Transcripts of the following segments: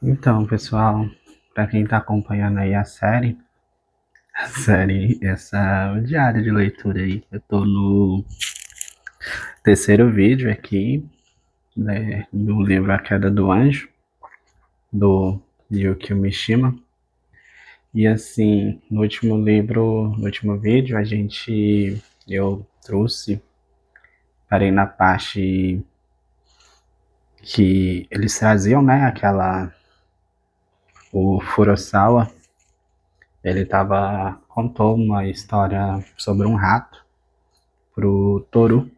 Então, pessoal, para quem tá acompanhando aí essa diária de leitura aí, eu tô no terceiro vídeo aqui, né, do livro A Queda do Anjo, do Yukio Mishima. E assim, no último vídeo, eu parei na parte que eles traziam, né, o Furusawa, contou uma história sobre um rato pro Toru.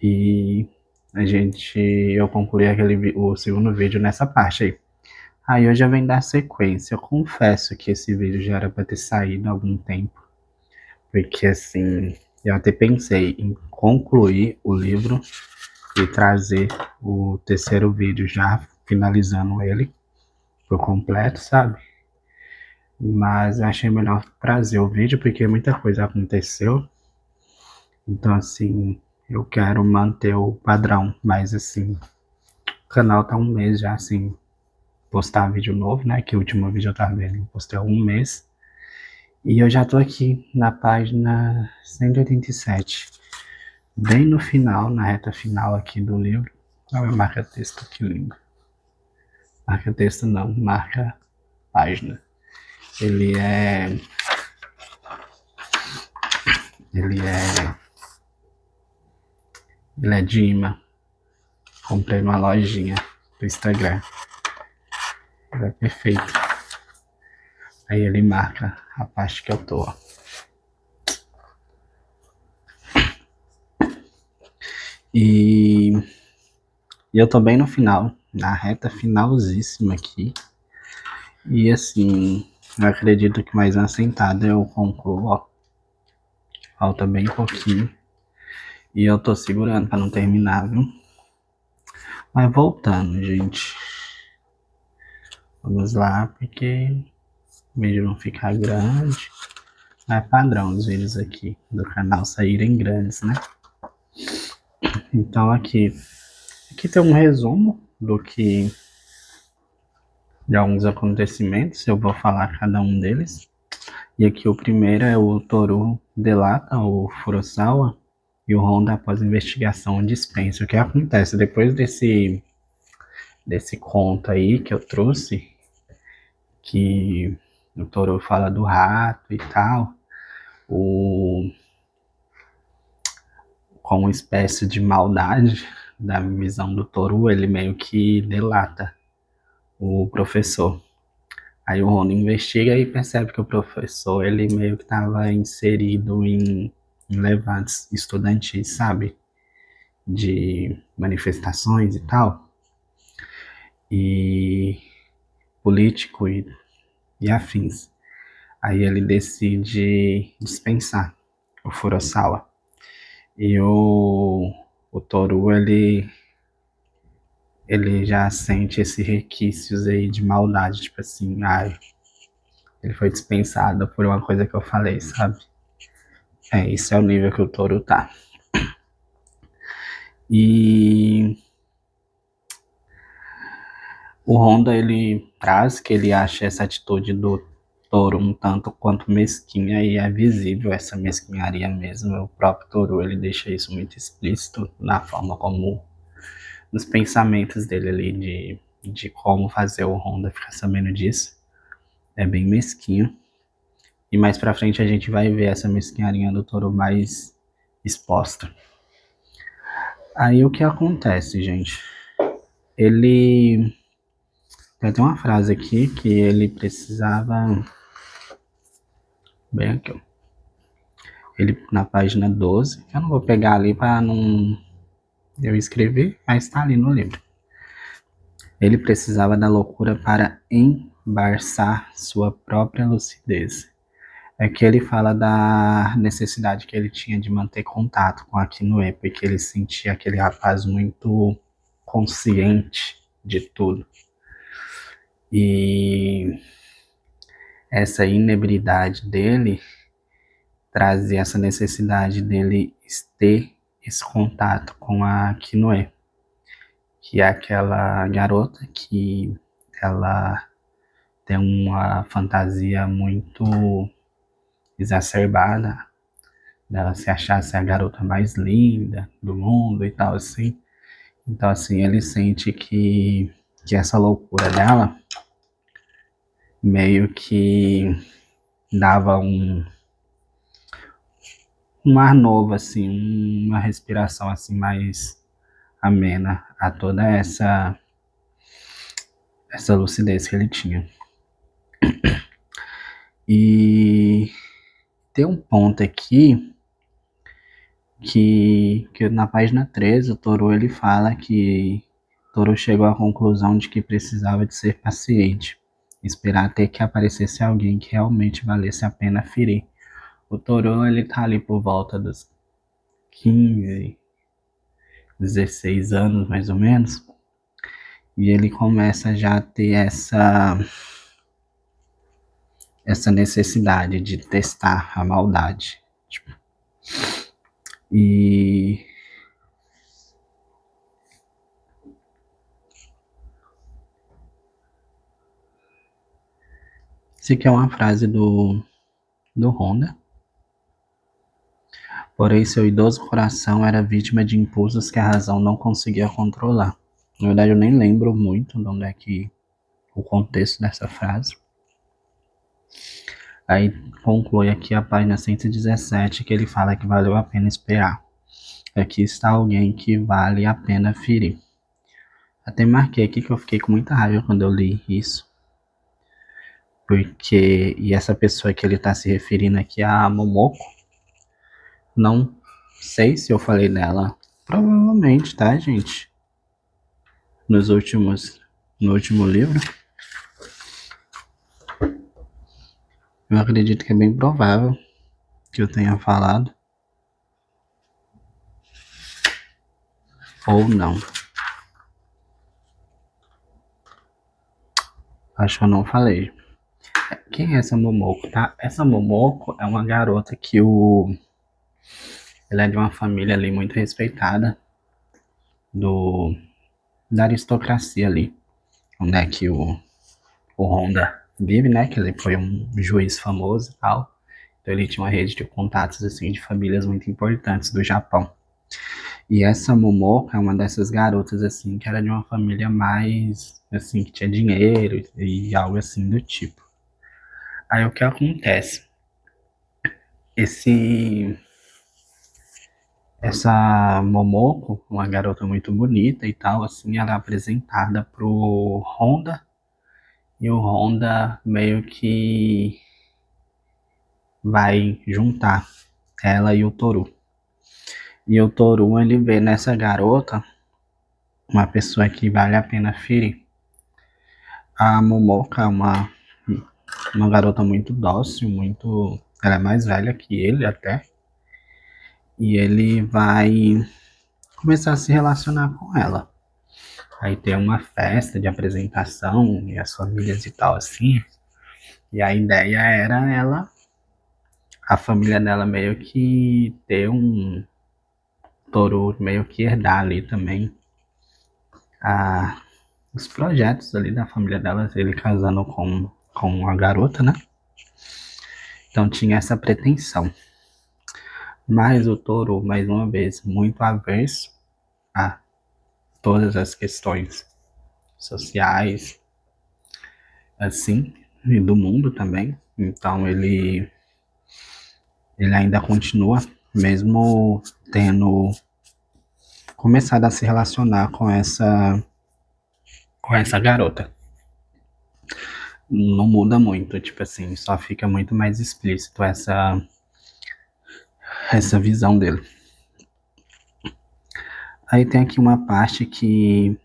E eu concluí o segundo vídeo nessa parte aí. Aí eu já venho dar sequência. Eu confesso que esse vídeo já era para ter saído há algum tempo, porque assim, eu até pensei em concluir o livro e trazer o terceiro vídeo já finalizando ele por completo, sabe? Mas eu achei melhor trazer o vídeo porque muita coisa aconteceu. Então assim, eu quero manter o padrão, mas assim, o canal tá um mês já assim postar vídeo novo, né? Que o último vídeo eu tava vendo, postei há um mês. E eu já tô aqui na página 187, bem no final, na reta final aqui do livro. Olha o marca-texto, que lindo. Marca-texto não, marca página. Ele é. Ele é. Ele é de imã. Comprei numa lojinha do Instagram. Ele é perfeito. Aí ele marca a parte que eu tô, ó. E eu tô bem no final, na reta finalzíssima aqui. E assim, eu acredito que mais uma sentada eu concluo, ó. Falta bem pouquinho. E eu tô segurando pra não terminar, viu? Mas voltando, gente. Vamos lá, porque o vídeo não ficar grande. É padrão os vídeos aqui do canal saírem grandes, né? Então aqui tem um resumo de alguns acontecimentos. Eu vou falar cada um deles. E aqui o primeiro é o Toru delata o Furusawa e o Honda, após investigação, dispensa. O que acontece depois desse conto aí que eu trouxe, que o Toru fala do rato e tal, com uma espécie de maldade da visão do Toru, ele meio que delata o professor. Aí o Honda investiga e percebe que o professor, ele meio que estava inserido em levantes estudantis, sabe? De manifestações e tal, e político e afins. Aí ele decide dispensar o Furusawa. E o Toru, ele já sente esses requisitos aí de maldade, tipo assim, ai, ele foi dispensado por uma coisa que eu falei, sabe? Esse é o nível que o Toru tá. E o Honda, ele traz que ele acha essa atitude do Toru um tanto quanto mesquinha, e é visível essa mesquinharia mesmo. O próprio Toru, ele deixa isso muito explícito na forma como, nos pensamentos dele ali, de como fazer o Honda ficar sabendo disso. É bem mesquinho. E mais pra frente a gente vai ver essa mesquinharia do Toru mais exposta. Aí o que acontece, gente? Ele tem até uma frase aqui que ele precisava. Bem aqui, ó. Ele na página 12. Eu não vou pegar ali para não eu escrever, mas tá ali no livro. Ele precisava da loucura para embarçar sua própria lucidez. É que ele fala da necessidade que ele tinha de manter contato com a Kinoe, porque ele sentia aquele rapaz muito consciente de tudo. E essa inebridade dele trazia essa necessidade dele ter esse contato com a Kinoe, que é aquela garota que ela tem uma fantasia muito exacerbada dela se achar ser a garota mais linda do mundo e tal, assim. Então, assim, ele sente que essa loucura dela meio que dava um ar novo, assim, uma respiração, assim, mais amena a toda essa lucidez que ele tinha. E tem um ponto aqui que na página 13 o Toru ele fala que Toru chegou à conclusão de que precisava de ser paciente, esperar até que aparecesse alguém que realmente valesse a pena ferir. O Toru ele tá ali por volta dos 15, 16 anos mais ou menos, e ele começa já a ter essa necessidade de testar a maldade. Tipo, e isso aqui é uma frase do Honda. Porém, seu idoso coração era vítima de impulsos que a razão não conseguia controlar. Na verdade, eu nem lembro muito de onde é que o contexto dessa frase. Aí conclui aqui a página 117 que ele fala que valeu a pena esperar. Aqui está alguém que vale a pena ferir. Até marquei aqui que eu fiquei com muita raiva quando eu li isso. E essa pessoa que ele está se referindo aqui é a Momoko. Não sei se eu falei dela. Provavelmente, tá, gente? No último livro. Eu acredito que é bem provável que eu tenha falado. Ou não. Acho que eu não falei. Quem é essa Momoko, tá? Essa Momoko é uma garota que ela é de uma família ali muito respeitada da aristocracia ali. Onde é que o Honda vive, né? Que ele foi um juiz famoso e tal. Então ele tinha uma rede de contatos, assim, de famílias muito importantes do Japão. E essa Momoko é uma dessas garotas, assim, que era de uma família mais, assim, que tinha dinheiro e algo assim do tipo. Aí o que acontece? Essa Momoko, uma garota muito bonita e tal, assim, ela é apresentada pro Honda, e o Honda meio que vai juntar ela e o Toru. E o Toru, ele vê nessa garota uma pessoa que vale a pena ferir. A Momoka é uma garota muito dócil, muito. Ela é mais velha que ele até. E ele vai começar a se relacionar com ela. Aí tem uma festa de apresentação e as famílias e tal assim. E a ideia era a família dela meio que ter um Toru meio que herdar ali também os projetos ali da família dela, ele casando com a garota, né? Então tinha essa pretensão. Mas o Toru, mais uma vez, muito averso a todas as questões sociais, assim, e do mundo também. Então ele ainda continua, mesmo tendo começado a se relacionar com essa garota. Não muda muito, tipo assim, só fica muito mais explícito essa visão dele. Aí tem aqui uma parte que,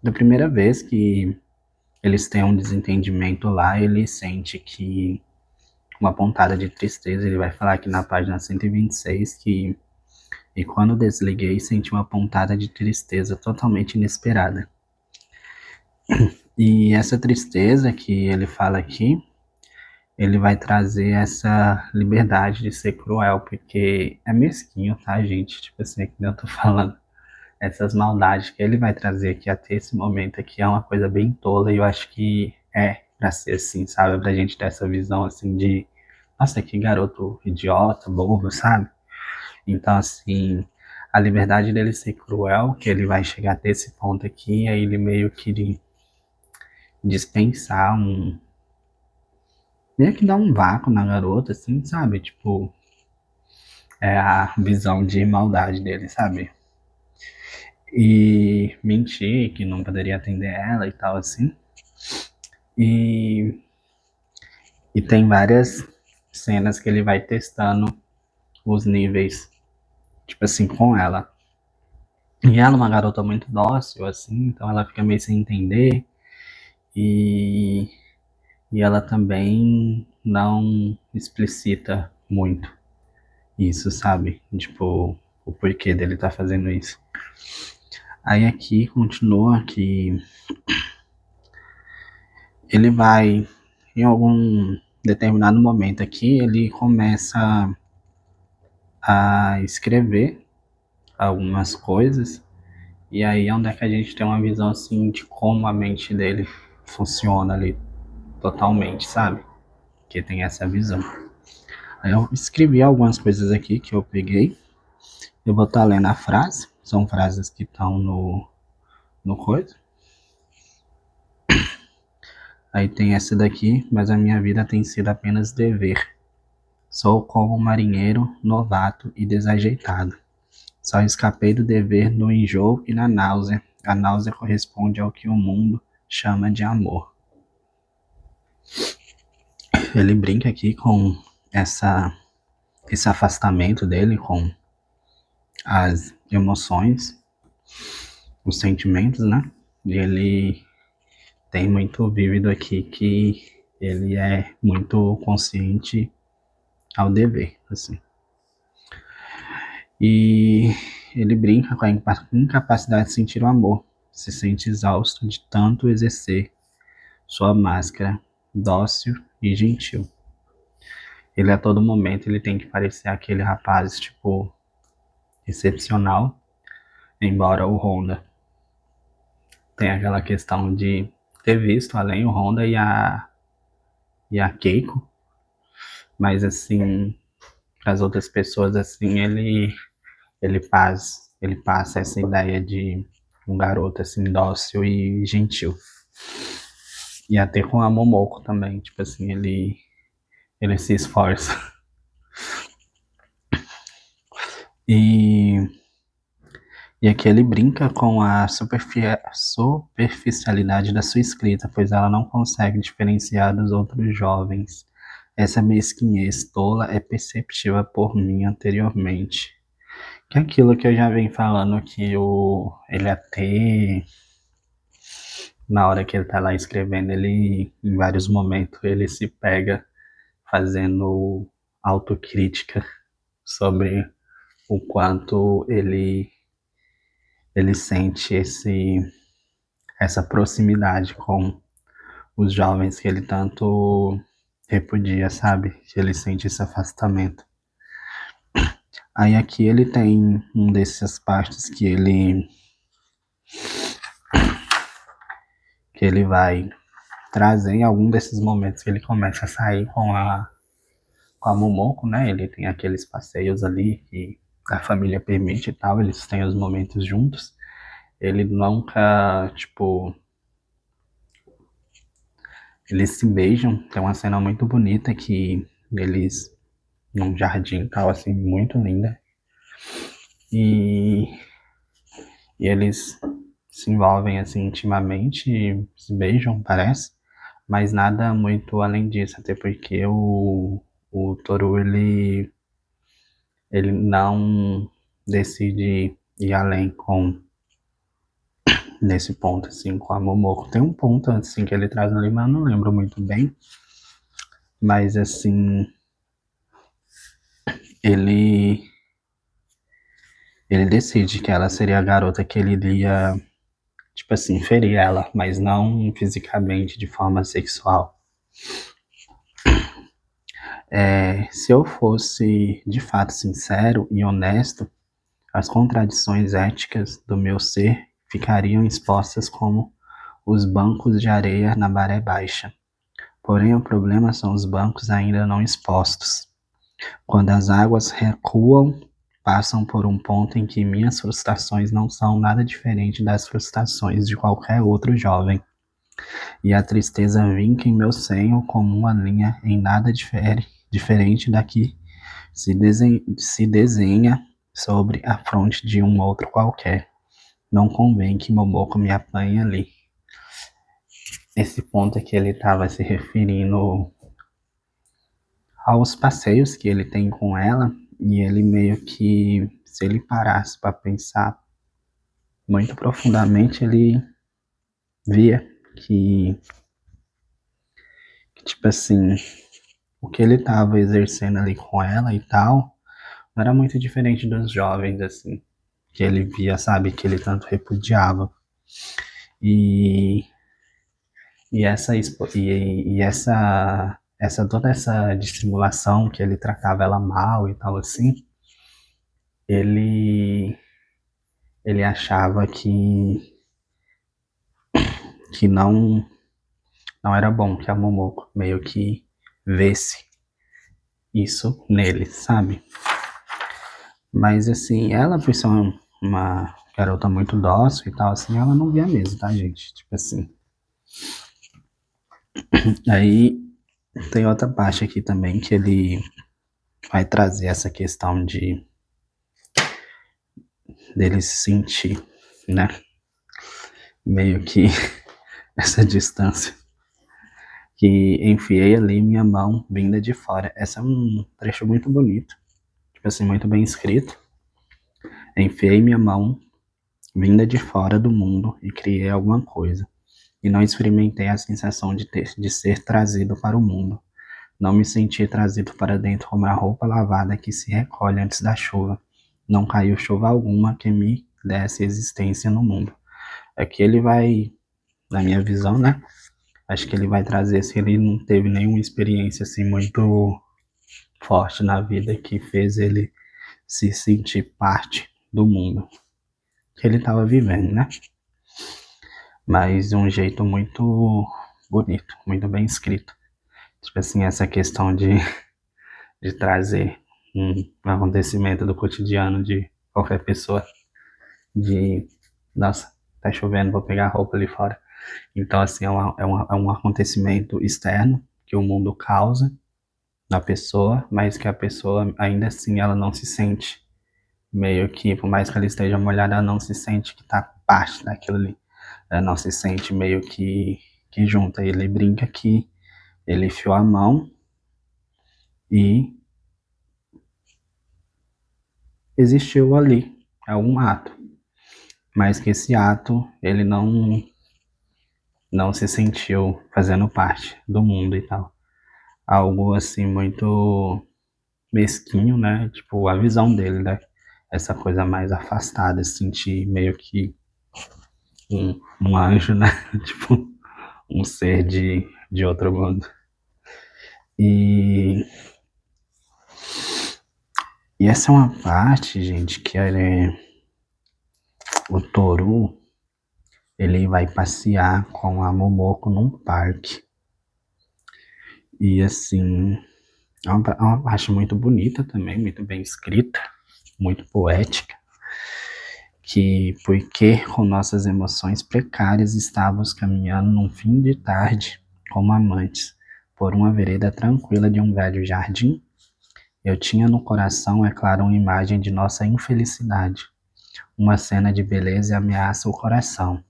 da primeira vez que eles têm um desentendimento lá, ele sente que uma pontada de tristeza, ele vai falar aqui na página 126 que e quando desliguei, senti uma pontada de tristeza totalmente inesperada. E essa tristeza que ele fala aqui, ele vai trazer essa liberdade de ser cruel, porque é mesquinho, tá, gente? Tipo assim, é que eu tô falando. essas maldades que ele vai trazer aqui até esse momento aqui é uma coisa bem tola e eu acho que é pra ser assim, sabe? Pra gente ter essa visão assim de, nossa, que garoto idiota, bobo, sabe? Então, assim, a liberdade dele ser cruel, que ele vai chegar até esse ponto aqui, aí ele meio que dispensar meio que dar um vácuo na garota, assim, sabe? Tipo, é a visão de maldade dele, sabe? E mentir que não poderia atender ela e tal, assim. E, e tem várias cenas que ele vai testando os níveis, tipo assim, com ela. E ela é uma garota muito dócil, assim, então ela fica meio sem entender. E, e ela também não explicita muito isso, sabe? Tipo, o porquê dele tá fazendo isso. Aí aqui continua que ele vai, em algum determinado momento aqui, ele começa a escrever algumas coisas, e aí é onde é que a gente tem uma visão assim de como a mente dele funciona ali totalmente, sabe? Que tem essa visão. Aí eu escrevi algumas coisas aqui que eu peguei. Eu vou estar lendo a frase, são frases que estão no coisa. Aí tem essa daqui, mas a minha vida tem sido apenas dever. Sou como um marinheiro novato e desajeitado. Só escapei do dever no enjoo e na náusea. A náusea corresponde ao que o mundo chama de amor. Ele brinca aqui com esse afastamento dele com as emoções, os sentimentos, né? E ele tem muito vívido aqui que ele é muito consciente ao dever, assim. E ele brinca com a incapacidade de sentir o amor, se sente exausto de tanto exercer sua máscara dócil e gentil. Ele a todo momento ele tem que parecer aquele rapaz, tipo, excepcional, embora o Honda tenha aquela questão de ter visto além o Honda e a Keiko, mas assim, para as outras pessoas assim, ele passa essa ideia de um garoto assim dócil e gentil. E até com a Momoko também, tipo assim, ele se esforça. E, e aqui ele brinca com a superficialidade da sua escrita, pois ela não consegue diferenciar dos outros jovens. Essa mesquinhez tola é perceptível por mim anteriormente. Que é aquilo que eu já venho falando que ele até na hora que ele tá lá escrevendo, ele em vários momentos ele se pega fazendo autocrítica sobre o quanto ele sente essa proximidade com os jovens que ele tanto repudia, sabe? Que ele sente esse afastamento. Aí aqui ele tem um dessas partes que ele vai trazer em algum desses momentos que ele começa a sair com a Momoko, né? Ele tem aqueles passeios ali que a família permite e tal, eles têm os momentos juntos. Ele nunca, tipo, eles se beijam, tem uma cena muito bonita que eles num jardim e tal, assim, muito linda. E, e eles se envolvem assim intimamente, se beijam, parece, mas nada muito além disso, até porque o Toru ele não decide ir além com nesse ponto assim com a Momoko. Tem um ponto assim que ele traz ali, mas eu não lembro muito bem. Mas assim, ele ele decide que ela seria a garota que ele iria, tipo assim, ferir ela, mas não fisicamente de forma sexual. Se eu fosse de fato sincero e honesto, As contradições éticas do meu ser ficariam expostas como os bancos de areia na maré baixa. Porém, o problema são os bancos ainda não expostos. Quando as águas recuam, passam por um ponto em que minhas frustrações não são nada diferente das frustrações de qualquer outro jovem, e a tristeza vinca em meu senho como uma linha em nada diferente da que se desenha sobre a fronte de um outro qualquer. Não convém que Momoko me apanhe ali. Esse ponto é que ele estava se referindo aos passeios que ele tem com ela, e ele meio que, se ele parasse para pensar muito profundamente, ele via que, tipo assim, o que ele estava exercendo ali com ela e tal, não era muito diferente dos jovens, assim, que ele via, sabe, que ele tanto repudiava. E, toda essa dissimulação que ele tratava ela mal e tal assim, ele achava que não era bom que a Momoko meio que vesse isso nele, sabe? Mas assim, ela por ser uma garota muito dócil e tal, assim, ela não via mesmo, tá, gente? Tipo assim. Aí tem outra parte aqui também que ele vai trazer essa questão dele se sentir, né? Meio que essa distância. Que enfiei ali minha mão vinda de fora. Esse é um trecho muito bonito. Tipo assim, muito bem escrito. Enfiei minha mão vinda de fora do mundo e criei alguma coisa. E não experimentei a sensação de ser trazido para o mundo. Não me senti trazido para dentro como a roupa lavada que se recolhe antes da chuva. Não caiu chuva alguma que me desse existência no mundo. Aqui ele vai, na minha visão, né? Acho que ele vai trazer se ele não teve nenhuma experiência assim muito forte na vida que fez ele se sentir parte do mundo que ele estava vivendo, né? Mas de um jeito muito bonito, muito bem escrito. Tipo assim, essa questão de trazer um acontecimento do cotidiano de qualquer pessoa, de, nossa, tá chovendo, vou pegar a roupa ali fora. Então, assim, é um acontecimento externo que o mundo causa na pessoa, mas que a pessoa, ainda assim, ela não se sente meio que, por mais que ela esteja molhada, ela não se sente que tá parte daquilo ali. Ela não se sente meio que junta. Ele brinca que ele enfiou a mão e existiu ali algum ato, mas que esse ato ele não se sentiu fazendo parte do mundo e tal. Algo assim muito mesquinho, né? Tipo, a visão dele, né? Essa coisa mais afastada, sentir meio que um anjo, né? Tipo, um ser de outro mundo. E, e essa é uma parte, gente, que o Toru, ele vai passear com a Momoko num parque. E assim, é uma parte muito bonita também, muito bem escrita, muito poética. Que porque com nossas emoções precárias estávamos caminhando num fim de tarde como amantes por uma vereda tranquila de um velho jardim, eu tinha no coração, é claro, uma imagem de nossa infelicidade, uma cena de beleza e ameaça o coração,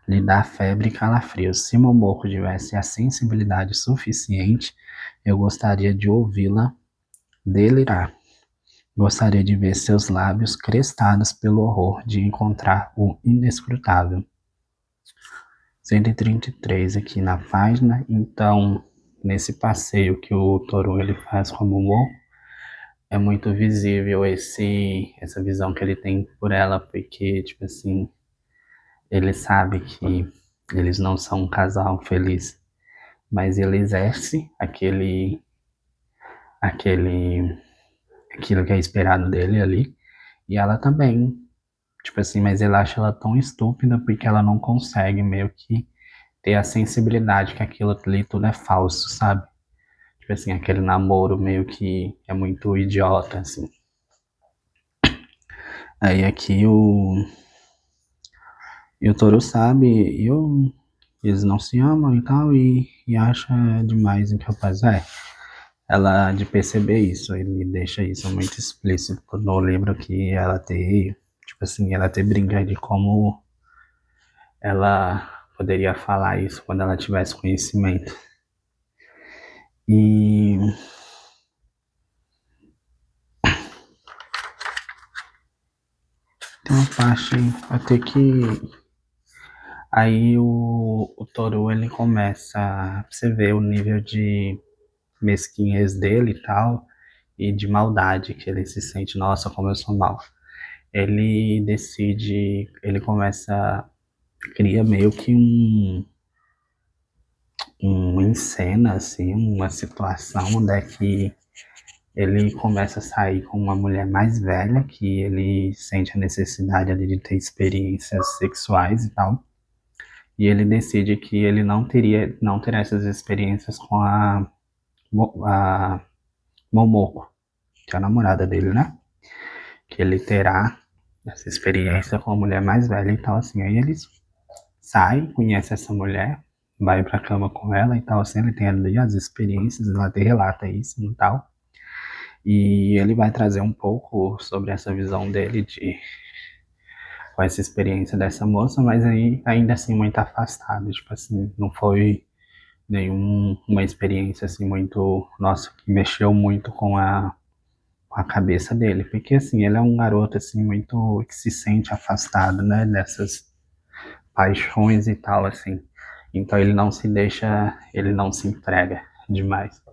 lhe dá febre e calafrios. Se Momoko tivesse a sensibilidade suficiente, eu gostaria de ouvi-la delirar. Gostaria de ver seus lábios crestados pelo horror de encontrar o inescrutável. 133 aqui na página. Então, nesse passeio que o Toru ele faz com a Momo, é muito visível essa visão que ele tem por ela, porque, tipo assim, ele sabe que eles não são um casal feliz, mas ele exerce aquilo que é esperado dele ali, E ela também, tipo assim, mas ele acha ela tão estúpida porque ela não consegue meio que ter a sensibilidade que aquilo ali tudo é falso, sabe? Tipo assim, aquele namoro meio que é muito idiota, assim. Aí aqui e o Toru sabe, eles não se amam e tal, e acha demais incapaz. Ela de perceber isso, ele deixa isso muito explícito no livro que ela ter, tipo assim, ela ter brinca de como ela poderia falar isso quando ela tivesse conhecimento. E tem uma parte até que aí o Toru ele começa, pra você ver o nível de mesquinhez dele e tal, e de maldade que ele se sente, nossa, como eu sou mal. Ele decide, ele começa, cria meio que encena, assim, uma situação onde que ele começa a sair com uma mulher mais velha, que ele sente a necessidade ali de ter experiências sexuais e tal. E ele decide que ele não terá essas experiências com a Momoko, que é a namorada dele, né? Que ele terá essa experiência com a mulher mais velha e tal, assim. Aí eles saem, conhece essa mulher, vai pra cama com ela e tal, assim. Ele tem ali as experiências, ela até relata isso e tal. E ele vai trazer um pouco sobre essa visão dele de com essa experiência dessa moça, mas aí ainda assim muito afastado, tipo assim, não foi nenhuma experiência assim muito, nossa, que mexeu muito com a cabeça dele, porque assim, ele é um garoto assim muito que se sente afastado, né, dessas paixões e tal assim. Então ele não se deixa, ele não se entrega demais.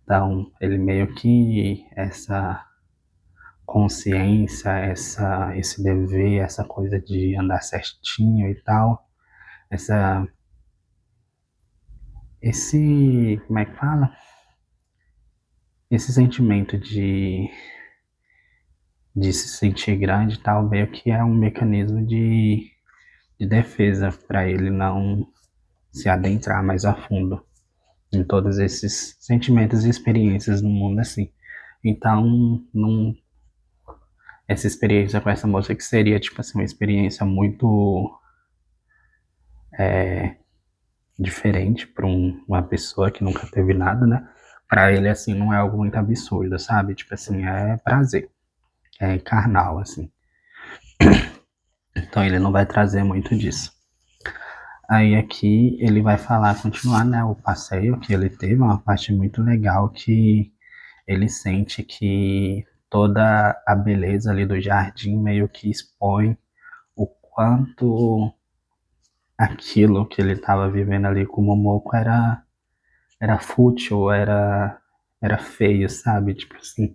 Então, ele meio que essa consciência, esse dever, essa coisa de andar certinho e tal, essa, como é que fala? Esse sentimento de se sentir grande e tal, meio que é um mecanismo de defesa para ele não se adentrar mais a fundo em todos esses sentimentos e experiências no mundo assim. Então, essa experiência com essa moça que seria, tipo assim, uma experiência muito diferente para uma pessoa que nunca teve nada, né? Para ele, assim, não é algo muito absurdo, sabe? Tipo assim, é prazer, é carnal, assim. Então ele não vai trazer muito disso. Aí aqui ele vai falar, continuar, né, o passeio que ele teve, uma parte muito legal que ele sente que toda a beleza ali do jardim meio que expõe o quanto aquilo que ele estava vivendo ali com o Momoko era fútil, era feio, sabe? Tipo assim.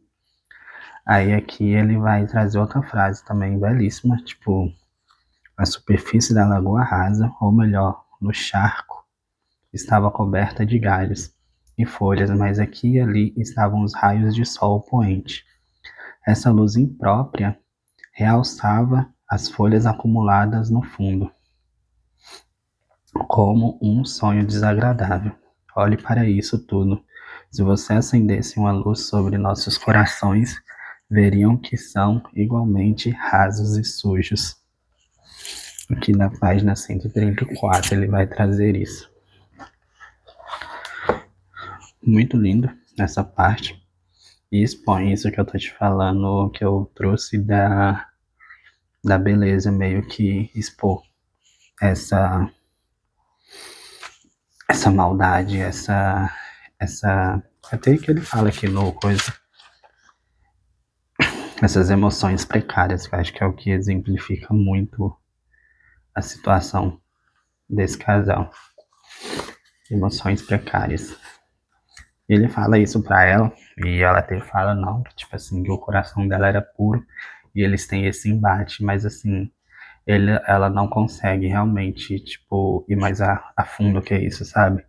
Aí aqui ele vai trazer outra frase também belíssima, tipo, a superfície da lagoa rasa, ou melhor, no charco, estava coberta de galhos e folhas, mas aqui e ali estavam os raios de sol poente. Essa luz imprópria realçava as folhas acumuladas no fundo, como um sonho desagradável. Olhe para isso tudo. Se você acendesse uma luz sobre nossos corações, veriam que são igualmente rasos e sujos. Aqui na página 134 ele vai trazer isso. Muito lindo essa parte. E expõe isso que eu tô te falando, que eu trouxe da beleza, meio que expor essa, essa maldade, essa. Até que ele fala aqui no coisa, essas emoções precárias, que eu acho que é o que exemplifica muito a situação desse casal. Emoções precárias. Ele fala isso pra ela, e ela até fala não, que tipo assim, que o coração dela era puro, e eles têm esse embate, mas assim, ela não consegue realmente, tipo, ir mais a fundo que isso, sabe?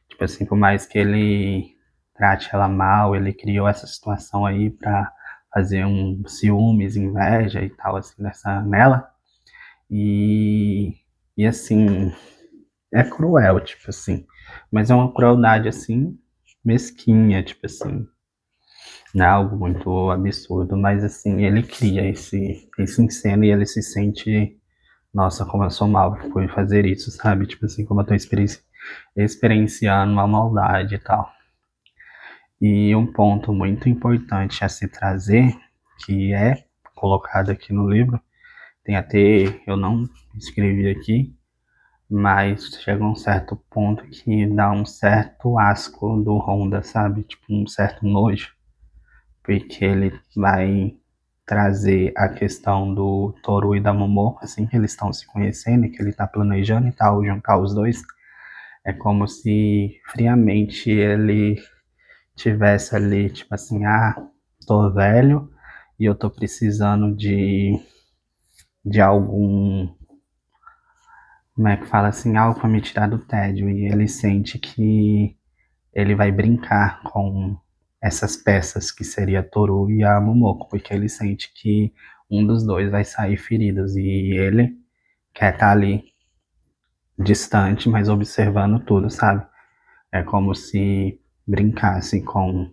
Tipo assim, por mais que ele trate ela mal, ele criou essa situação aí pra fazer um ciúmes, inveja e tal, assim, nela. E, e assim, é cruel, tipo assim. Mas é uma crueldade, assim, mesquinha, tipo assim. Não é algo muito absurdo, mas assim, ele cria esse em cena e ele se sente, nossa, como eu sou mal por fazer isso, sabe? Tipo assim, como eu tô experienciando uma maldade e tal. E um ponto muito importante a se trazer, que é colocado aqui no livro, tem até, eu não escrevi aqui, mas chega um certo ponto que dá um certo asco do Honda, sabe? Tipo, um certo nojo, porque ele vai trazer a questão do Toru e da Momo, assim que eles estão se conhecendo e que ele tá planejando e tal, juntar os dois, é como se friamente ele tivesse ali, tipo assim, ah, tô velho e eu tô precisando de algum, como é que fala assim, algo para me tirar do tédio. E ele sente que ele vai brincar com essas peças que seria a Toru e a Momoko, porque ele sente que um dos dois vai sair feridos e ele quer estar ali distante, mas observando tudo, sabe? É como se brincasse com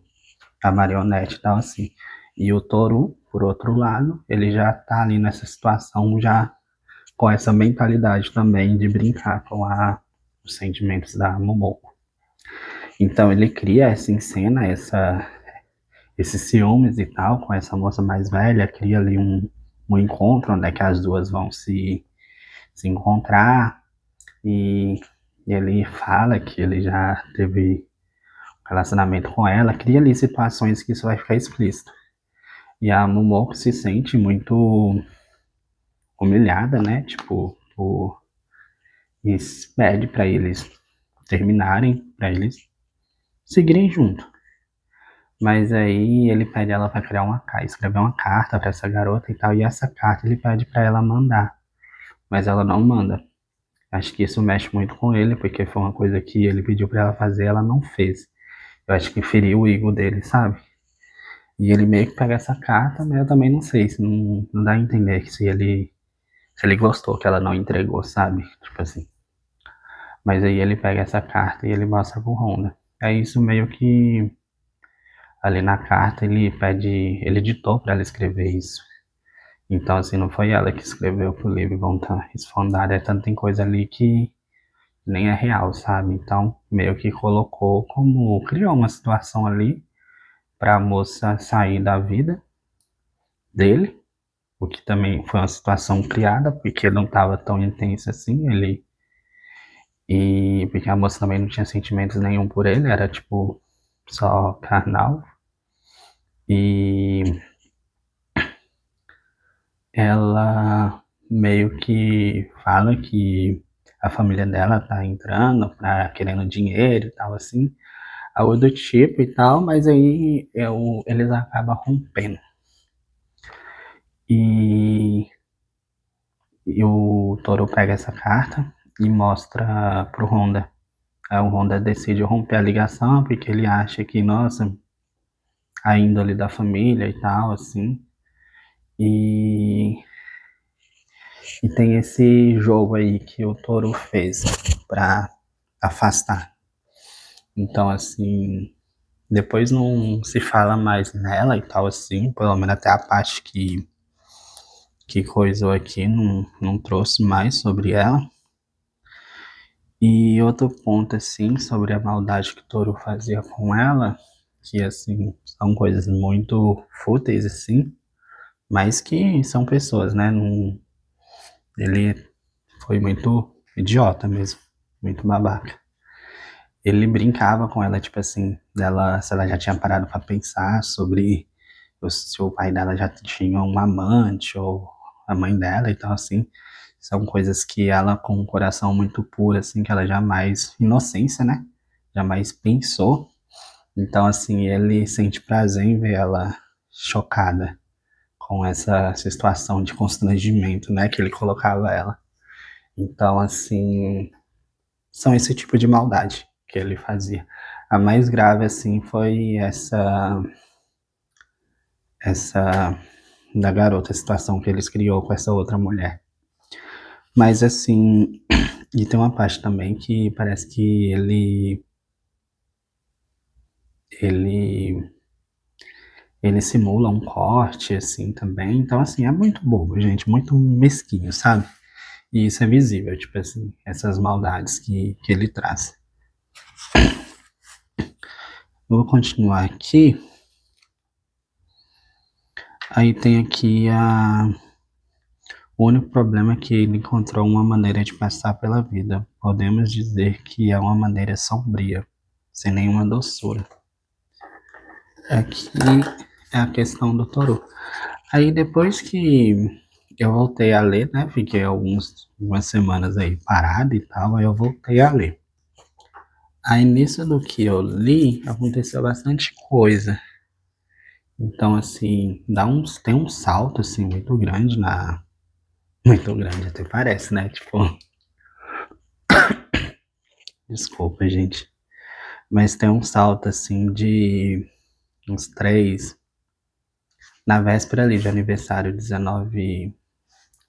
a marionete e tal assim. E o Toru, por outro lado, ele já tá ali nessa situação já com essa mentalidade também de brincar com os sentimentos da Momoko. Então ele cria essa em cena, esses ciúmes e tal com essa moça mais velha, cria ali um encontro onde é que as duas vão se encontrar e ele fala que ele já teve um relacionamento com ela, cria ali situações que isso vai ficar explícito. E a Momoko se sente muito humilhada, né? Tipo, e pede pra eles terminarem, pra eles seguirem junto. Mas aí ele pede ela pra criar escrever uma carta pra essa garota e tal, e essa carta ele pede pra ela mandar, mas ela não manda. Acho que isso mexe muito com ele, porque foi uma coisa que ele pediu pra ela fazer, ela não fez. Eu acho que feriu o ego dele, sabe? E ele meio que pega essa carta, mas eu também não sei, se não dá a entender que se ele gostou que ela não entregou, sabe? Tipo assim. Mas aí ele pega essa carta e ele mostra pro Honda. É isso meio que ali na carta ele editou para ela escrever isso. Então assim, não foi ela que escreveu pro livro, vão estar esfondada, é tanto tem coisa ali que nem é real, sabe? Então meio que colocou como, criou uma situação ali pra moça sair da vida dele, o que também foi uma situação criada, porque não estava tão intenso assim, e porque a moça também não tinha sentimentos nenhum por ele, era tipo só carnal. E ela meio que fala que a família dela tá entrando pra, querendo dinheiro e tal, assim, algo do tipo e tal, mas aí eles acabam rompendo. E, e o Toro pega essa carta e mostra pro Honda. Aí o Honda decide romper a ligação porque ele acha que, nossa, a índole da família e tal, assim. E, e tem esse jogo aí que o Toro fez pra afastar. Então, assim, depois não se fala mais nela e tal, assim, pelo menos até a parte que coisou aqui, não trouxe mais sobre ela. E outro ponto, assim, sobre a maldade que o Toru fazia com ela, que, assim, são coisas muito fúteis, assim, mas que são pessoas, né? Não, ele foi muito idiota mesmo, muito babaca. Ele brincava com ela, tipo assim, dela, se ela já tinha parado pra pensar sobre se o pai dela já tinha um amante ou a mãe dela, então assim, são coisas que ela com um coração muito puro, assim, que ela jamais, inocência, né? Jamais pensou. Então assim, ele sente prazer em ver ela chocada com essa situação de constrangimento, né, que ele colocava ela. Então assim, são esse tipo de maldade que ele fazia. A mais grave, assim, foi essa da garota, a situação que eles criou com essa outra mulher. Mas assim, e tem uma parte também que parece que ele ele simula um corte, assim, também. Então, assim, é muito bobo, gente, muito mesquinho, sabe? E isso é visível, tipo assim, essas maldades que ele traz. Eu vou continuar aqui. Aí tem aqui a. O único problema é que ele encontrou uma maneira de passar pela vida. Podemos dizer que é uma maneira sombria, sem nenhuma doçura. Aqui é a questão do Toru. Aí depois que eu voltei a ler, né? Fiquei algumas semanas aí parado e tal, aí eu voltei a ler. Aí nisso do que eu li, aconteceu bastante coisa. Então, assim, tem um salto, assim, muito grande na. Muito grande, até parece, né? Tipo, desculpa, gente. Mas tem um salto, assim, de uns três. Na véspera ali de aniversário, 19.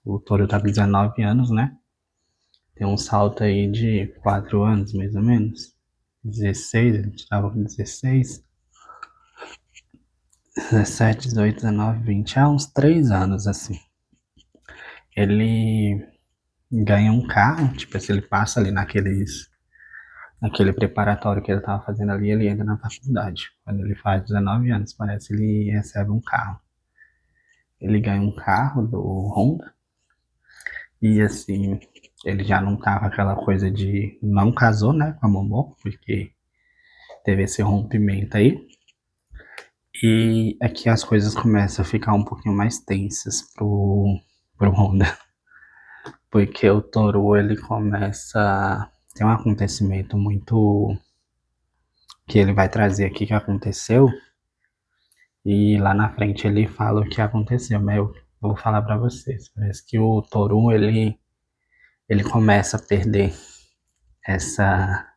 O Toro tá com 19 anos, né? Tem um salto aí de 4 anos, mais ou menos. 16, a gente tava com 16. 17, 18, 19, 20. Há uns 3 anos, assim. Ele ganha um carro, tipo assim, ele passa ali naquele preparatório que ele tava fazendo ali, ele entra na faculdade. Quando ele faz 19 anos, parece, ele recebe um carro. Ele ganha um carro do Honda e assim, ele já não tá com aquela coisa de não casou, né, com a Momô, porque teve esse rompimento aí. E aqui as coisas começam a ficar um pouquinho mais tensas pro Honda, porque o Toru ele começa. Tem um acontecimento muito que ele vai trazer aqui que aconteceu, e lá na frente ele fala o que aconteceu, mas eu vou falar pra vocês. Parece que o Toru ele começa a perder essa,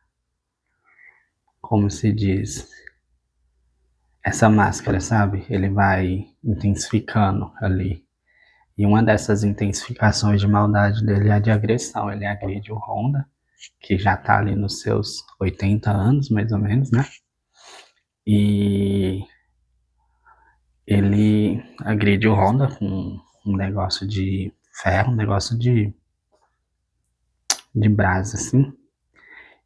como se diz, essa máscara, sabe? Ele vai intensificando ali. E uma dessas intensificações de maldade dele é a de agressão. Ele agride o Honda, que já tá ali nos seus 80 anos, mais ou menos, né? E ele agride o Honda com um negócio de ferro, um negócio de brasa, assim.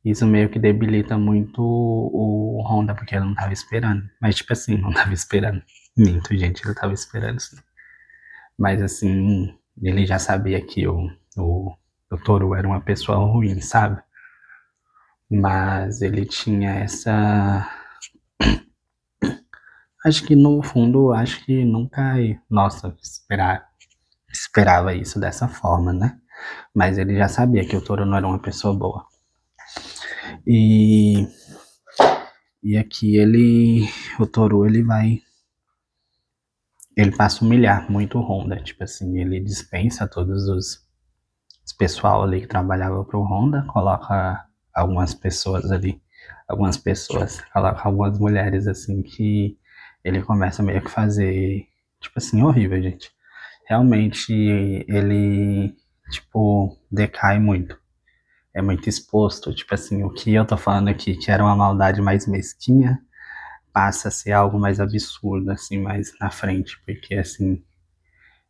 Isso meio que debilita muito o Honda, porque ele não tava esperando. Mas, tipo assim, não tava esperando. Minto, gente, ele tava esperando, sim. Mas, assim, ele já sabia que o Toru era uma pessoa ruim, sabe? Mas ele tinha essa. Acho que no fundo, acho que nunca, nossa, esperava isso dessa forma, né? Mas ele já sabia que o Toru não era uma pessoa boa. E, e aqui o Toru, ele passa a humilhar muito o Honda, tipo assim, ele dispensa todos os pessoal ali que trabalhava pro Honda, coloca algumas pessoas ali, coloca algumas mulheres assim que ele começa meio que fazer, tipo assim, horrível, gente. Realmente ele, tipo, decai muito. É muito exposto, tipo assim, o que eu tô falando aqui, que era uma maldade mais mesquinha, passa a ser algo mais absurdo, assim, mais na frente, porque assim,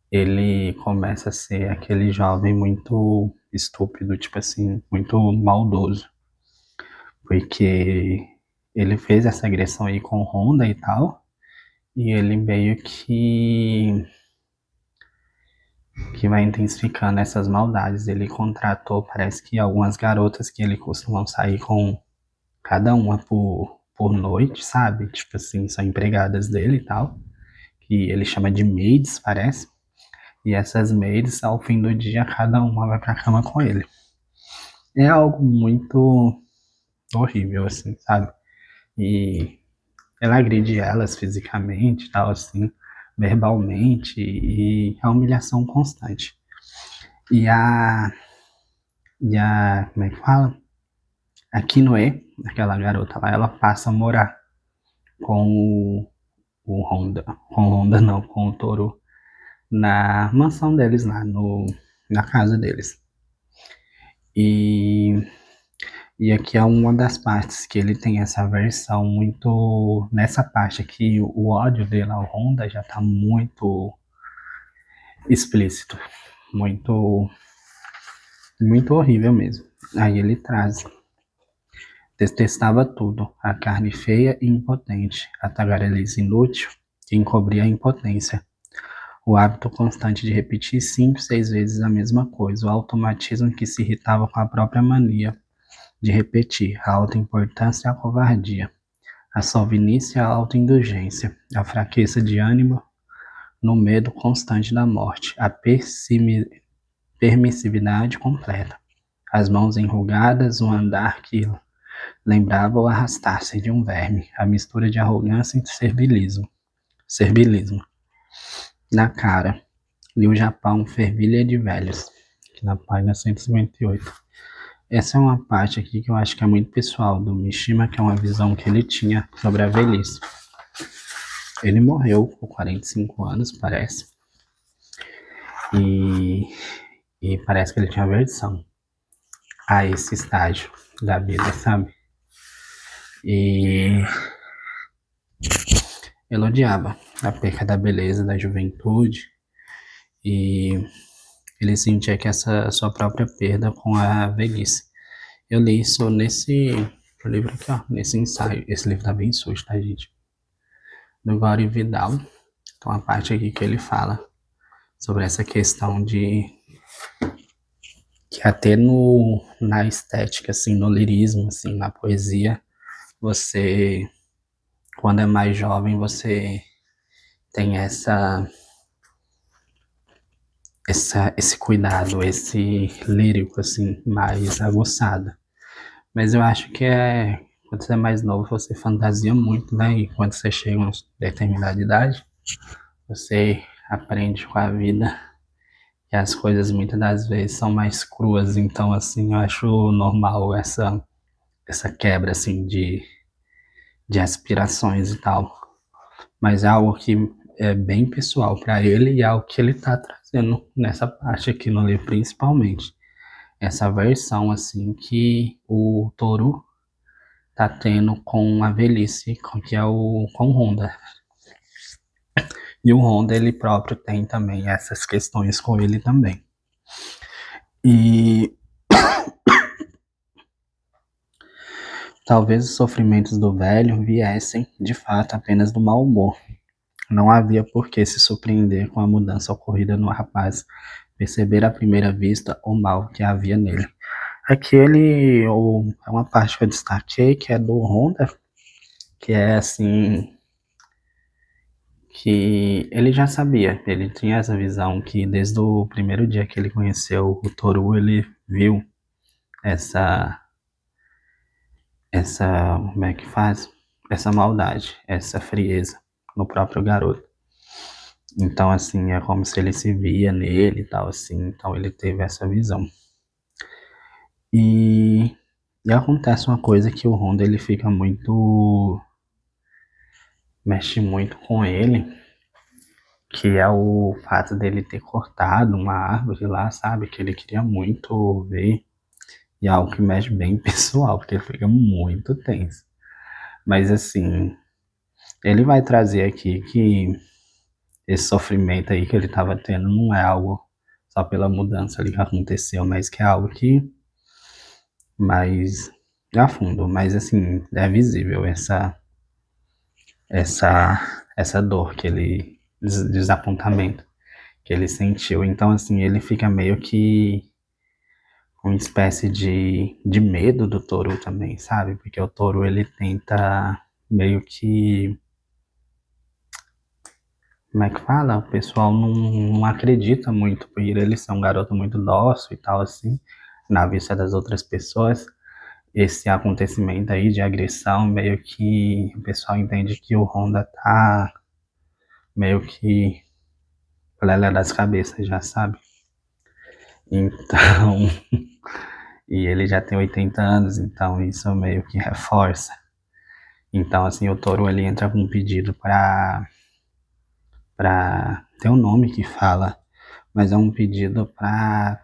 ele começa a ser aquele jovem muito estúpido, tipo assim, muito maldoso, porque ele fez essa agressão aí com Honda e tal, e ele meio que vai intensificando essas maldades. Ele contratou, parece que algumas garotas que ele costuma sair com cada uma por noite, sabe? Tipo assim, são empregadas dele e tal, que ele chama de maids, parece. E essas maids, ao fim do dia, cada uma vai pra cama com ele. É algo muito horrível, assim, sabe? E ela agride elas fisicamente, tal, assim, verbalmente, e a humilhação constante. E como é que fala? A Kinoe, aquela garota lá, ela passa a morar com com o Honda não, com o Toru, na mansão deles lá, na casa deles. E, e aqui é uma das partes que ele tem essa versão muito. Nessa parte aqui, o ódio dele ao Honda já tá muito explícito, muito, muito horrível mesmo. Aí ele traz. Detestava tudo, a carne feia e impotente, a tagarelice inútil que encobria a impotência, o hábito constante de repetir 5, 6 vezes a mesma coisa, o automatismo que se irritava com a própria mania de repetir, a autoimportância e a covardia, a sovinice e a autoindulgência, a fraqueza de ânimo no medo constante da morte, a permissividade completa, as mãos enrugadas, o andar que lembrava o arrastar-se de um verme, a mistura de arrogância e servilismo na cara, e o Japão fervilha de velhos, aqui na página 158. Essa é uma parte aqui que eu acho que é muito pessoal do Mishima, que é uma visão que ele tinha sobre a velhice. Ele morreu com 45 anos, parece, e parece que ele tinha aversão a esse estágio da vida, sabe? E ele odiava a perca da beleza, da juventude, e ele sentia que essa sua própria perda com a velhice. Eu li isso nesse livro aqui, ó, nesse ensaio. Esse livro tá bem sujo, tá, gente? Do Gório Vidal. Então, a parte aqui que ele fala sobre essa questão de que até na estética, assim, no lirismo, assim, na poesia, você, quando é mais jovem, você tem esse cuidado, esse lírico, assim, mais aguçado. Mas eu acho que quando você é mais novo, você fantasia muito, né? E quando você chega a uma determinada idade, você aprende com a vida que as coisas muitas das vezes são mais cruas. Então, assim, eu acho normal essa quebra, assim, de aspirações e tal. Mas é algo que é bem pessoal para ele e é algo que ele tá trazendo nessa parte aqui no livro, principalmente. Essa versão, assim, que o Toru tá tendo com a velhice, que é com o Honda. E o Honda, ele próprio tem também essas questões com ele também. E talvez os sofrimentos do velho viessem, de fato, apenas do mau humor. Não havia por que se surpreender com a mudança ocorrida no rapaz, perceber à primeira vista o mal que havia nele. Aquele, é uma parte que eu destaquei, que é do Honda, que é assim, que ele já sabia, ele tinha essa visão que desde o primeiro dia que ele conheceu o Toru, ele viu essa, como é que faz? Essa maldade, essa frieza no próprio garoto. Então, assim, é como se ele se via nele e tal, assim, então ele teve essa visão. E acontece uma coisa que o Honda, ele fica muito, mexe muito com ele, que é o fato dele ter cortado uma árvore lá, sabe? Que ele queria muito ver. E é algo que mexe bem pessoal, porque ele fica muito tenso. Mas assim, ele vai trazer aqui que esse sofrimento aí que ele estava tendo não é algo só pela mudança ali que aconteceu, mas que é algo que mais a fundo. Mas assim, é visível essa dor que ele, desapontamento que ele sentiu. Então, assim, ele fica meio que uma espécie de medo do Toru também, sabe? Porque o Toru, ele tenta meio que, como é que fala? O pessoal não acredita muito por ele ser um garoto muito dócil e tal, assim, na vista das outras pessoas. Esse acontecimento aí de agressão, meio que o pessoal entende que o Honda tá meio que lelé das cabeças, já sabe? Então, e ele já tem 80 anos, então isso meio que reforça. Então, assim, o Toru, ele entra com um pedido para tem um nome que fala, mas é um pedido para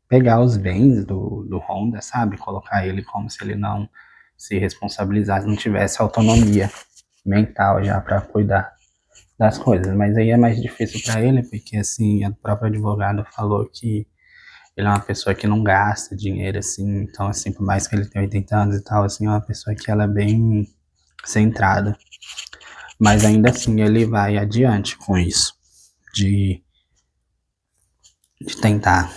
pegar os bens do Honda, sabe? Colocar ele como se ele não se responsabilizasse, não tivesse autonomia mental já para cuidar das coisas. Mas aí é mais difícil para ele, porque assim, a própria advogada falou que ele é uma pessoa que não gasta dinheiro, assim, então assim, por mais que ele tenha 80 anos e tal, assim, é uma pessoa que ela é bem centrada. Mas ainda assim ele vai adiante com isso, de, de tentar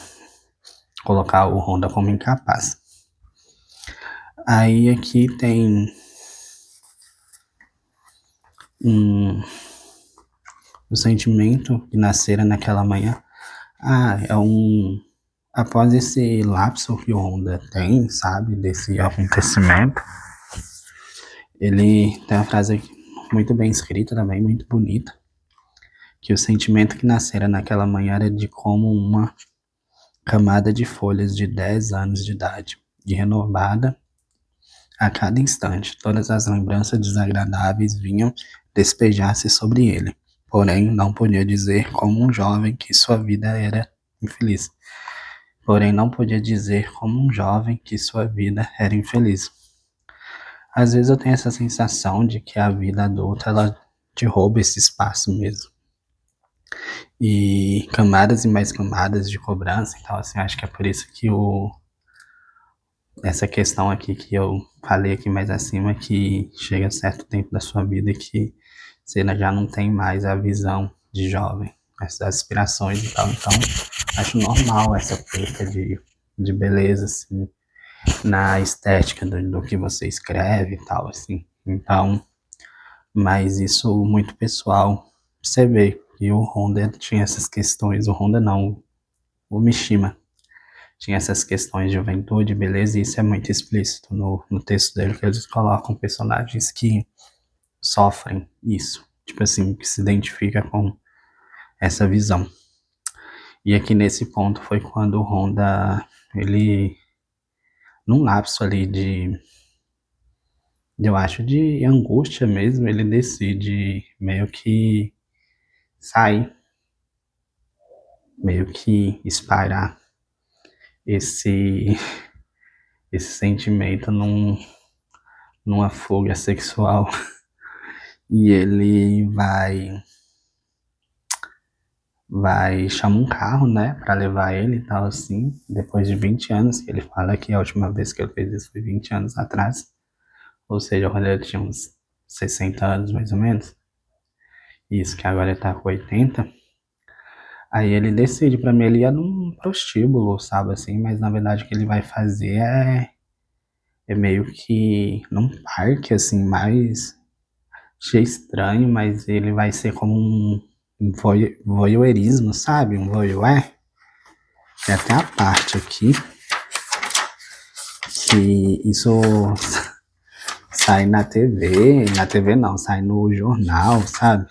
colocar o Honda como incapaz. Aí aqui tem o sentimento que nascera naquela manhã. É após esse lapso que o Honda tem, sabe, desse acontecimento, ele tem uma frase muito bem escrita também, muito bonita, que o sentimento que nascera naquela manhã era de como uma camada de folhas de 10 anos de idade, e renovada a cada instante. Todas as lembranças desagradáveis vinham despejar-se sobre ele. Porém, não podia dizer como um jovem que sua vida era infeliz. Às vezes eu tenho essa sensação de que a vida adulta, ela te rouba esse espaço mesmo. E camadas e mais camadas de cobrança, então assim, acho que é por isso que essa questão aqui que eu falei aqui mais acima, que chega a certo tempo da sua vida que você já não tem mais a visão de jovem, essas aspirações e tal, então acho normal essa perca de beleza, assim, na estética do que você escreve e tal, assim, então, mas isso muito pessoal, você vê que o Honda tinha essas questões, o Honda não, o Mishima, tinha essas questões de juventude, beleza, e isso é muito explícito no texto dele, que eles colocam personagens que sofrem isso, tipo assim, que se identifica com essa visão. E aqui nesse ponto foi quando o Honda, ele, num lapso ali eu acho, de angústia mesmo, ele decide meio que sair, meio que espalhar esse, esse sentimento numa fuga sexual. E ele vai chamar um carro, né, pra levar ele e tal, assim, depois de 20 anos, que ele fala que a última vez que ele fez isso foi 20 anos atrás, ou seja, quando ele tinha uns 60 anos, mais ou menos, isso, que agora ele tá com 80, aí ele decide, pra mim ele ia num prostíbulo, sabe, assim, mas na verdade o que ele vai fazer é meio que num parque, assim, mais achei estranho, mas ele vai ser como um voyeurismo, sabe? Um voyeur. Tem até a parte aqui que isso sai na TV não, sai no jornal, sabe?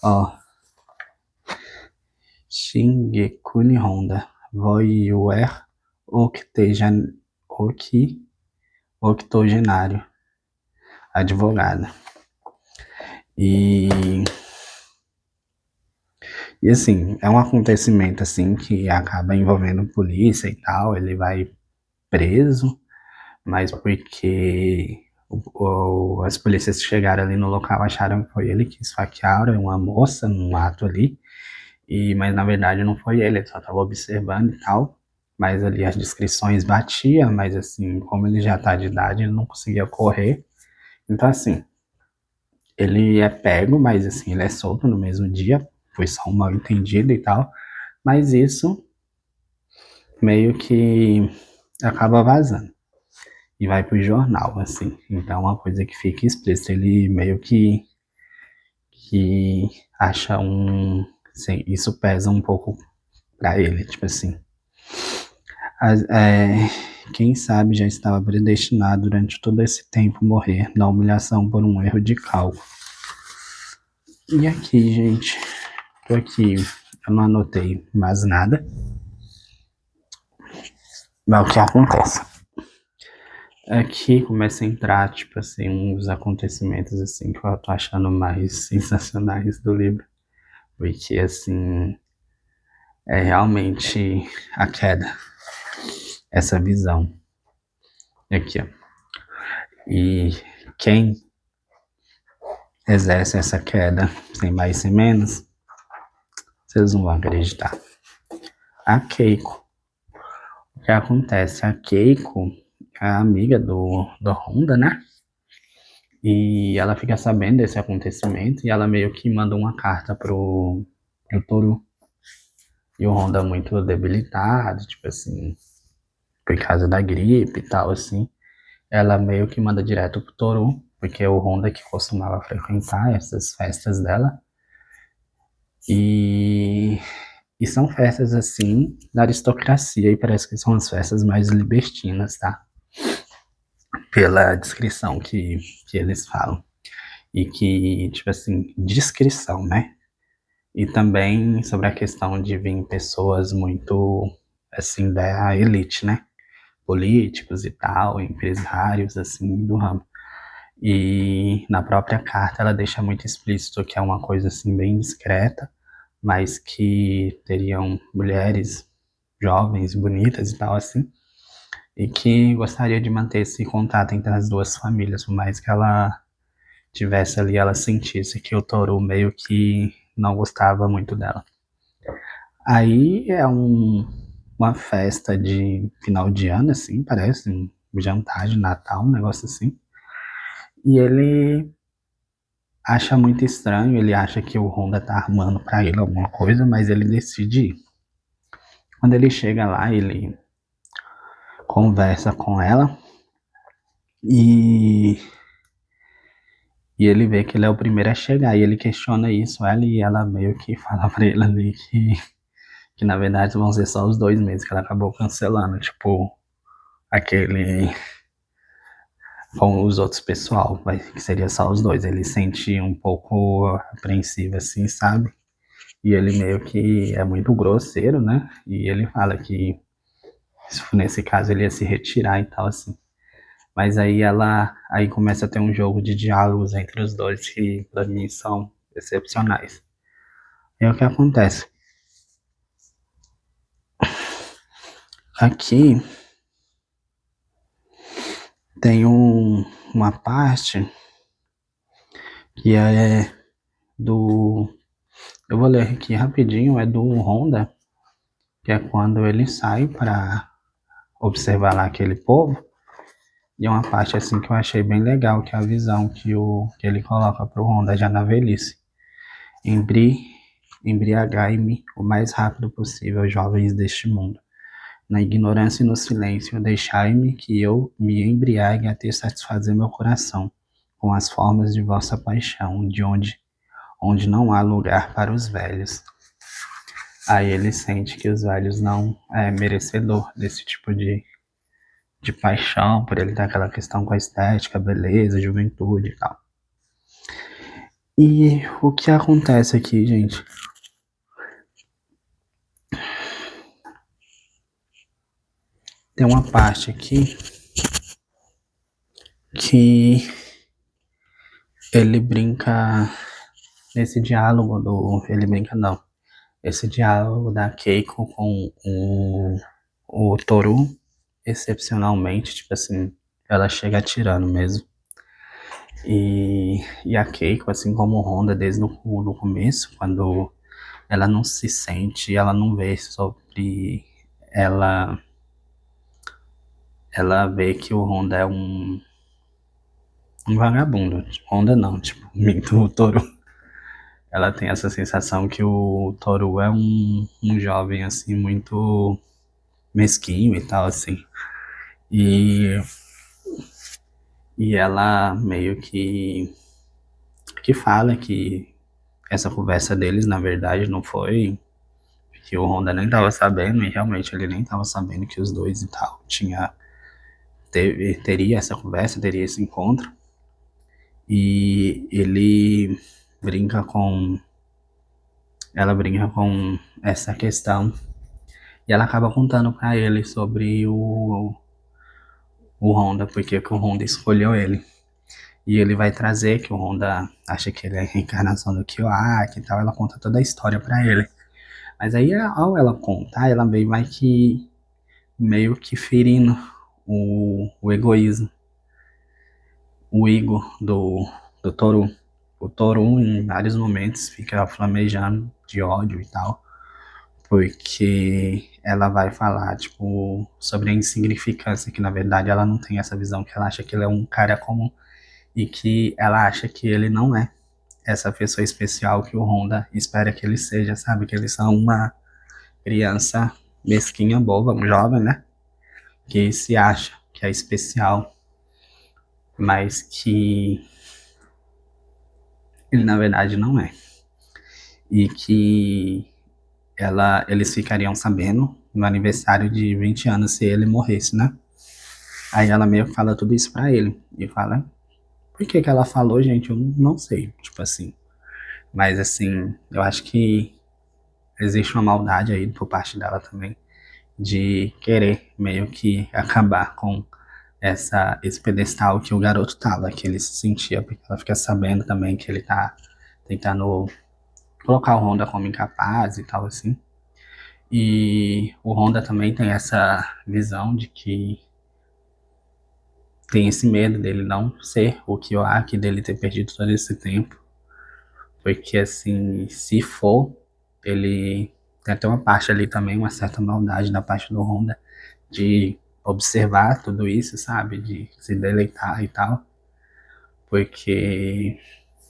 Ó, Shingekuni Honda, voyeur octogenário, advogada. E assim, é um acontecimento assim que acaba envolvendo polícia e tal, ele vai preso, mas porque as polícias chegaram ali no local, acharam que foi ele que esfaquearam uma moça num ato ali, mas na verdade não foi ele só estava observando e tal, mas ali as descrições batiam, mas assim, como ele já tá de idade, ele não conseguia correr, então assim, ele é pego, mas assim, ele é solto no mesmo dia, foi só um mal entendido e tal, mas isso meio que acaba vazando e vai pro jornal, assim. Então é uma coisa que fica explícita, ele meio que acha assim, isso pesa um pouco pra ele, tipo assim. Quem sabe já estava predestinado durante todo esse tempo morrer na humilhação por um erro de cálculo. E aqui, gente, tô aqui, eu não anotei mais nada. Mas o que acontece? Aqui começa a entrar, tipo assim, uns acontecimentos assim que eu tô achando mais sensacionais do livro. porque assim, é realmente a queda, essa visão aqui, ó. E quem exerce essa queda sem mais sem menos, vocês não vão acreditar. A Keiko. O que acontece? A Keiko é a amiga do Honda, né? E ela fica sabendo desse acontecimento e ela meio que manda uma carta pro Toru. E o Honda muito debilitado, tipo assim, por causa da gripe e tal, assim. Ela meio que manda direto pro Toru, porque é o Honda que costumava frequentar essas festas dela. E, e são festas, assim, da aristocracia, e parece que são as festas mais libertinas, tá? Pela descrição que eles falam. E que, tipo assim, descrição, né? E também sobre a questão de vir pessoas muito, assim, da elite, né? Políticos e tal, empresários, assim, do ramo. E na própria carta ela deixa muito explícito que é uma coisa, assim, bem discreta, mas que teriam mulheres jovens, bonitas e tal, assim, e que gostaria de manter esse contato entre as duas famílias, por mais que ela tivesse ali, ela sentisse que o Toru meio que não gostava muito dela. Aí é uma festa de final de ano, assim, parece, um jantar de Natal, um negócio assim. E ele acha muito estranho, ele acha que o Honda tá armando pra ele alguma coisa, mas ele decide ir. Quando ele chega lá, ele conversa com ela e, e ele vê que ele é o primeiro a chegar. E ele questiona isso, ela, e ela meio que fala pra ele ali que na verdade vão ser só os 2 meses que ela acabou cancelando, tipo, aquele com os outros pessoal, que seria só os dois. Ele sente um pouco apreensivo assim, sabe? E ele meio que é muito grosseiro, né? E ele fala que nesse caso ele ia se retirar e tal assim. Mas aí começa a ter um jogo de diálogos entre os dois que pra mim são excepcionais. E é o que acontece. Aqui tem uma parte que é do. Eu vou ler aqui rapidinho, é do Honda, que é quando ele sai para observar lá aquele povo. E é uma parte assim que eu achei bem legal, que é a visão que ele coloca pro Honda já na velhice. Embri, embriagai-me o mais rápido possível, jovens deste mundo. Na ignorância e no silêncio, deixai-me que eu me embriague até satisfazer meu coração com as formas de vossa paixão, onde não há lugar para os velhos. Aí ele sente que os velhos não é merecedor desse tipo de paixão, por ele ter aquela questão com a estética, beleza, juventude e tal. E o que acontece aqui, gente? Tem uma parte aqui que ele brinca nesse diálogo do. Ele brinca não. Esse diálogo da Keiko com o Toru, excepcionalmente, tipo assim, ela chega atirando mesmo. E a Keiko, assim como o Honda, desde o começo, quando ela não se sente, ela não vê sobre ela. Ela vê que o Honda é um vagabundo. Honda não, tipo, minto, o Toru. Ela tem essa sensação que o Toru é um jovem, assim, muito mesquinho e tal, assim. E, e ela meio que fala que essa conversa deles, na verdade, não foi que o Honda nem tava sabendo, e realmente ele nem tava sabendo que os dois e tal teria essa conversa, teria esse encontro. E ela brinca com essa questão, e ela acaba contando pra ele sobre o Honda, porque que o Honda escolheu ele. E ele vai trazer que o Honda acha que ele é a reencarnação do Kyoaki e tal. Ela conta toda a história pra ele. Mas aí, ao ela contar, ela meio que ferindo o egoísmo, o ego do Toru. O Toru, em vários momentos, fica flamejando de ódio e tal, porque ela vai falar, tipo, sobre a insignificância, que na verdade ela não tem essa visão, que ela acha que ele é um cara comum e que ela acha que ele não é essa pessoa especial que o Honda espera que ele seja, sabe? Que eles são uma criança mesquinha, boba, um jovem, né? Que se acha que é especial, mas que ele na verdade não é. E que eles ficariam sabendo no aniversário de 20 anos se ele morresse, né? Aí ela meio que fala tudo isso pra ele. E fala, por que que ela falou, gente? Eu não sei, tipo assim. Mas assim, eu acho que existe uma maldade aí por parte dela também, de querer meio que acabar com esse pedestal que o garoto tava, que ele se sentia, porque ela fica sabendo também que ele tá tentando colocar o Honda como incapaz e tal, assim. E o Honda também tem essa visão de que tem esse medo dele não ser o Kyoaki, dele ter perdido todo esse tempo. Porque, assim, se for, ele tem até uma parte ali também, uma certa maldade da parte do Honda, de observar tudo isso, sabe? De se deleitar e tal. Porque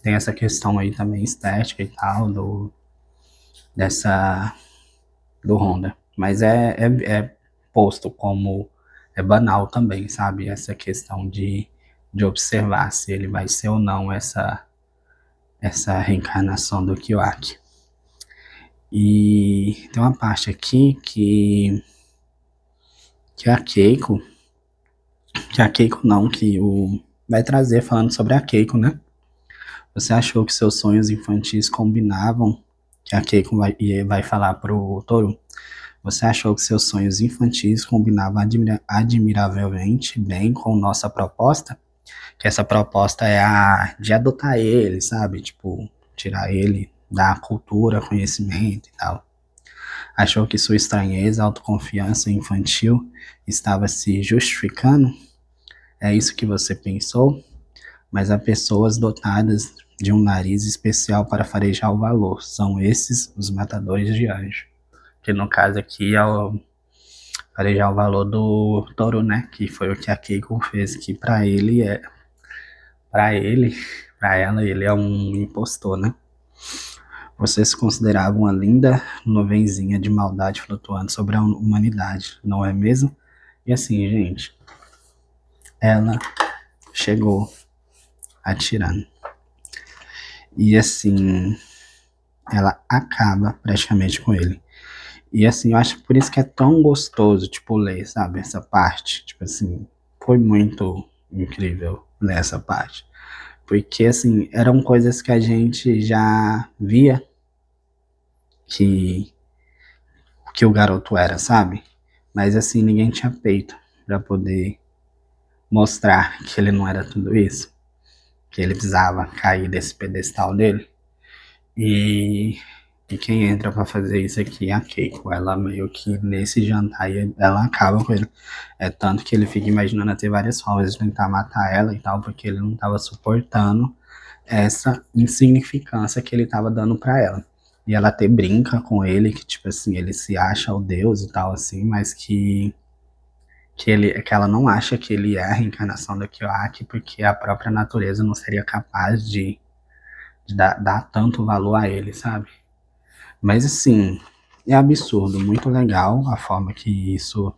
tem essa questão aí também estética e tal, dessa do Honda. Mas é posto como é banal também, sabe? Essa questão de observar se ele vai ser ou não essa reencarnação do Kyoaki. E tem uma parte aqui que a Keiko não, que o vai trazer falando sobre a Keiko, né? Você achou que seus sonhos infantis combinavam, que a Keiko vai falar pro Toru, você achou que seus sonhos infantis combinavam admiravelmente bem com nossa proposta? Que essa proposta é a de adotar ele, sabe? Tipo, tirar ele da cultura, conhecimento e tal. Achou que sua estranheza, autoconfiança infantil estava se justificando? É isso que você pensou? Mas há pessoas dotadas de um nariz especial para farejar o valor. São esses os matadores de anjo. Que no caso aqui é o farejar o valor do Toru, né? Que foi o que a Keiko fez, que para ele, para ela, ele é um impostor, né? Você se considerava uma linda nuvenzinha de maldade flutuando sobre a humanidade, não é mesmo? E assim, gente, ela chegou atirando. E assim, ela acaba praticamente com ele. E assim, eu acho por isso que é tão gostoso, tipo, ler, sabe? Essa parte, tipo assim, foi muito incrível nessa parte. Porque, assim, eram coisas que a gente já via que, que o garoto era, sabe? Mas, assim, ninguém tinha peito pra poder mostrar que ele não era tudo isso. Que ele precisava cair desse pedestal dele. E, e quem entra pra fazer isso aqui é a Keiko. Ela meio que nesse jantar ela acaba com ele. É tanto que ele fica imaginando ter várias formas de tentar matar ela e tal, porque ele não tava suportando essa insignificância que ele tava dando pra ela. E ela até brinca com ele, que tipo assim, ele se acha o Deus e tal assim, mas que ela não acha que ele é a reencarnação da Kyoaki, porque a própria natureza não seria capaz de dar tanto valor a ele, sabe? Mas assim, é absurdo, muito legal a forma que isso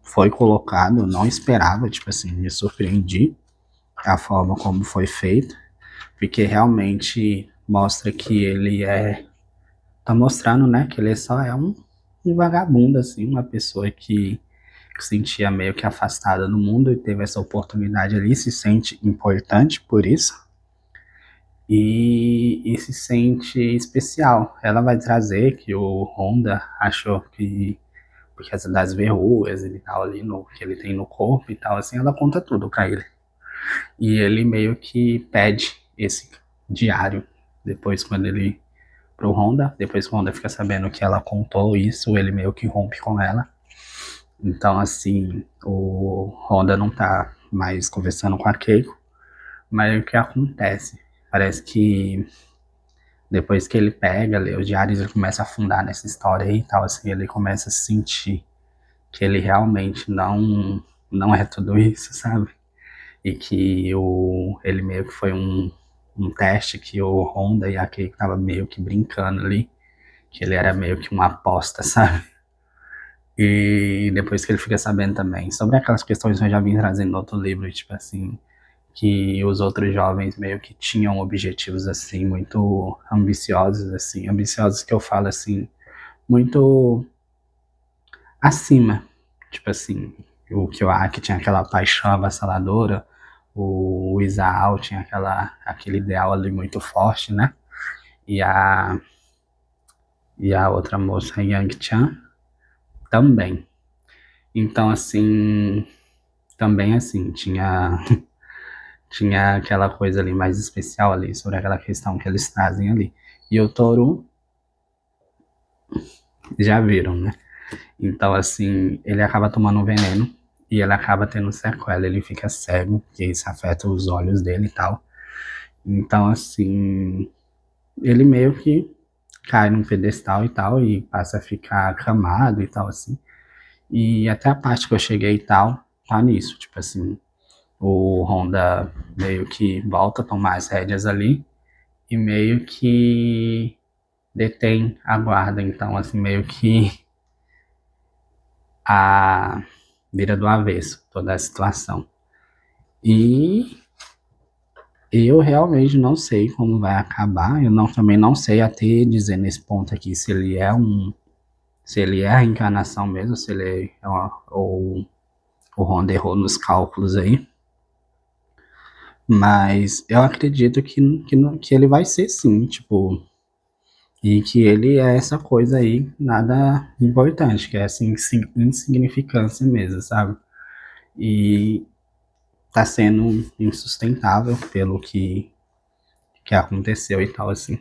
foi colocado, eu não esperava, tipo assim, me surpreendi a forma como foi feito, porque realmente mostra que tá mostrando, né, que ele só é um vagabundo, assim, uma pessoa que se sentia meio que afastada do mundo e teve essa oportunidade ali, se sente importante por isso, e se sente especial. Ela vai trazer que o Honda achou que, por causa das verrugas e tal ali, que ele tem no corpo e tal, assim, ela conta tudo pra ele. E ele meio que pede esse diário depois quando ele pro Honda, depois que o Honda fica sabendo que ela contou isso, ele meio que rompe com ela. Então assim, o Honda não tá mais conversando com a Keiko, mas o que acontece? Parece que depois que ele pega, lê os diários, ele começa a afundar nessa história aí e tal, assim, ele começa a sentir que ele realmente não é tudo isso, sabe? E que ele meio que foi um teste que o Honda e a Keiko tava meio que brincando ali, que ele era meio que uma aposta, sabe? E depois que ele fica sabendo também sobre aquelas questões que eu já vim trazendo no outro livro, tipo assim, que os outros jovens meio que tinham objetivos assim muito ambiciosos, assim, ambiciosos que eu falo assim, muito acima, tipo assim, o Kyoaki tinha aquela paixão avassaladora, o Isao tinha aquele ideal ali muito forte, né? E a outra moça, a Yang Chan, também. Então, assim, também assim, tinha aquela coisa ali mais especial ali, sobre aquela questão que eles trazem ali. E o Toru, já viram, né? Então, assim, ele acaba tomando um veneno e ele acaba tendo sequela, ele fica cego, que isso afeta os olhos dele e tal. Então, assim, ele meio que cai num pedestal e tal, e passa a ficar acamado e tal, assim. E até a parte que eu cheguei e tal, tá nisso, tipo assim, o Honda meio que volta a tomar as rédeas ali e meio que detém a guarda, então assim, meio que a vira do avesso toda a situação. E eu realmente não sei como vai acabar, eu também não sei até dizer nesse ponto aqui se ele é a reencarnação mesmo, se ele é ou o Honda errou nos cálculos aí. Mas eu acredito que ele vai ser sim, tipo, e que ele é essa coisa aí, nada importante, que é assim, insignificância mesmo, sabe? E tá sendo insustentável pelo que aconteceu e tal, assim.